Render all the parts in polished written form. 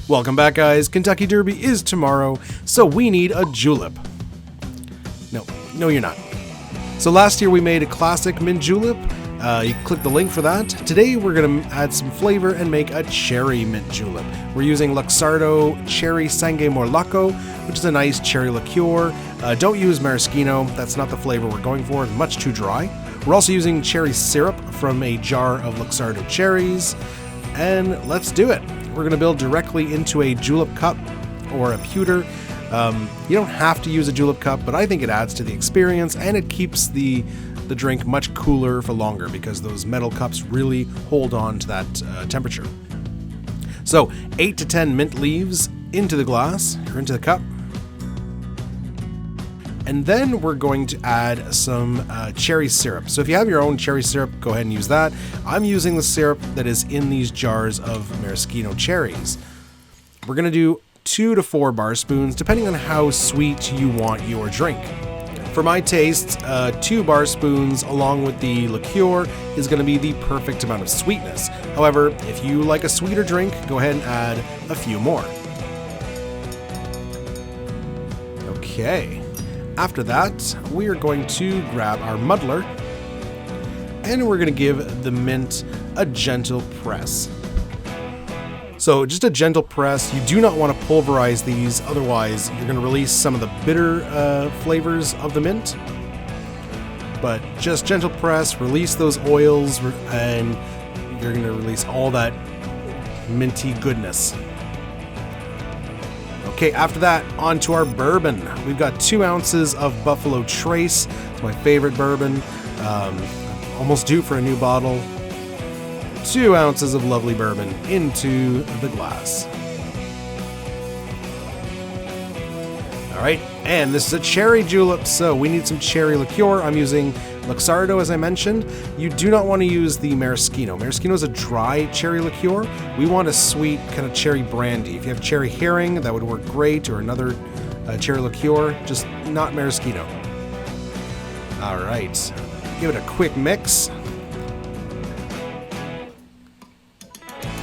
Welcome back, guys. Kentucky Derby is tomorrow, so we need a julep. No, you're not. So last year we made a classic mint julep. You can click the link for that. Today we're going to add some flavor and make a cherry mint julep. We're using Luxardo Cherry Sangue Morlocco, which is a nice cherry liqueur. Don't use maraschino. That's not the flavor we're going for. It's much too dry. We're also using cherry syrup from a jar of Luxardo cherries. And let's do it. We're going to build directly into a julep cup or a pewter. You don't have to use a julep cup, but I think it adds to the experience and it keeps the drink much cooler for longer because those metal cups really hold on to that temperature. So 8 to 10 mint leaves into the glass or into the cup. And then we're going to add some cherry syrup. So if you have your own cherry syrup, go ahead and use that. I'm using the syrup that is in these jars of maraschino cherries. We're going to do 2 to 4 bar spoons, depending on how sweet you want your drink. For my taste, 2 bar spoons along with the liqueur is going to be the perfect amount of sweetness. However, if you like a sweeter drink, go ahead and add a few more. Okay. After that, we are going to grab our muddler and we're going to give the mint a gentle press. So just a gentle press. You do not want to pulverize these, otherwise you're going to release some of the bitter flavors of the mint. But just gentle press, release those oils, and you're going to release all that minty goodness. Okay, after that, on to our bourbon. We've got 2 ounces of Buffalo Trace. It's my favorite bourbon. Almost due for a new bottle. 2 ounces of lovely bourbon into the glass. All right, and this is a cherry julep, so we need some cherry liqueur. I'm using Luxardo, as I mentioned. You do not want to use the maraschino. Maraschino is a dry cherry liqueur. We want a sweet kind of cherry brandy. If you have cherry herring, that would work great, or another cherry liqueur, just not maraschino. All right, give it a quick mix.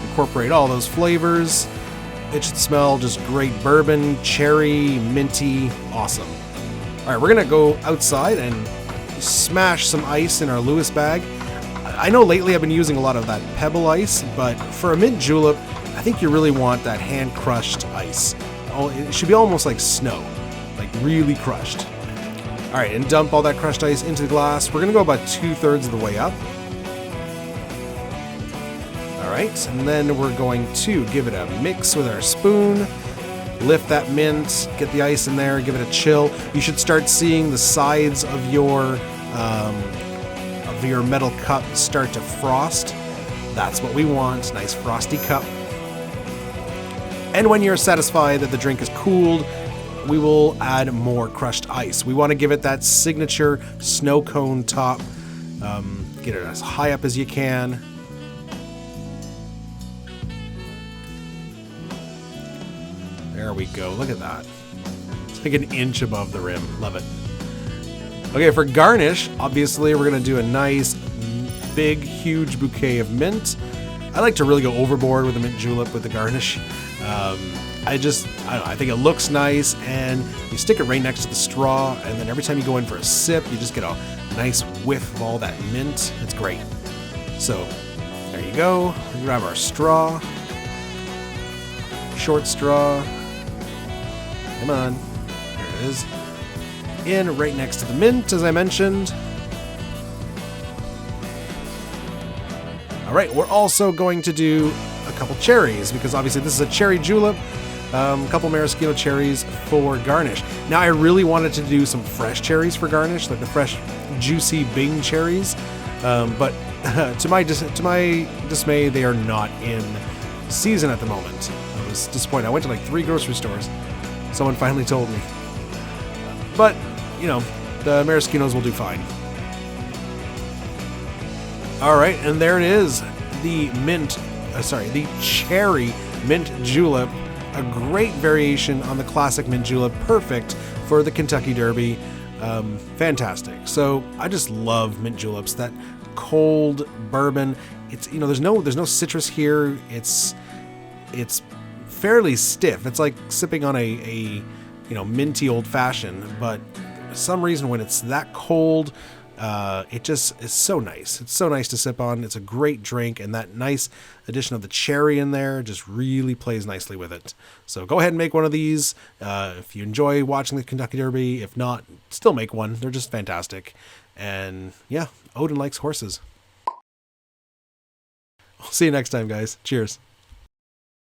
Incorporate all those flavors. It should smell just great bourbon, cherry, minty, awesome. All right, we're gonna go outside and smash some ice in our Lewis bag. I know lately I've been using a lot of that pebble ice, but for a mint julep, I think you really want that hand crushed ice. It should be almost like snow, like really crushed. All right, and dump all that crushed ice into the glass. We're gonna go about 2/3 of the way up. All right, and then we're going to give it a mix with our spoon. Lift that mint, get the ice in there, give it a chill. You should start seeing the sides of your metal cup start to frost. That's what we want, nice frosty cup. And when you're satisfied that the drink is cooled, we will add more crushed ice. We want to give it that signature snow cone top. Get it as high up as you can. There we go. Look at that. It's like 1 inch above the rim. Love it. Okay, for garnish, obviously we're going to do a nice, big, huge bouquet of mint. I like to really go overboard with the mint julep with the garnish. I don't know, I think it looks nice, and you stick it right next to the straw, and then every time you go in for a sip, you just get a nice whiff of all that mint. It's great. So, there you go. We grab our straw. Short straw. Come on. There it is. In right next to the mint, as I mentioned. All right, we're also going to do a couple cherries because obviously this is a cherry julep. A couple maraschino cherries for garnish. Now I really wanted to do some fresh cherries for garnish, like the fresh, juicy Bing cherries, but to my dismay, they are not in season at the moment. I was disappointed. I went to like 3 grocery stores. Someone finally told me. But, you know, the maraschinos will do fine. All right, and there it is. The cherry mint julep. A great variation on the classic mint julep. Perfect for the Kentucky Derby. Fantastic. So I just love mint juleps. That cold bourbon. It's, you know, there's no citrus here. It's fairly stiff. It's like sipping on a minty old fashioned, but for some reason when it's that cold, it just is so nice. It's so nice to sip on. It's a great drink, and that nice addition of the cherry in there just really plays nicely with it. So go ahead and make one of these if you enjoy watching the Kentucky Derby. If not, still make one. They're just fantastic. And yeah, Odin likes horses. I'll see you next time, guys. Cheers.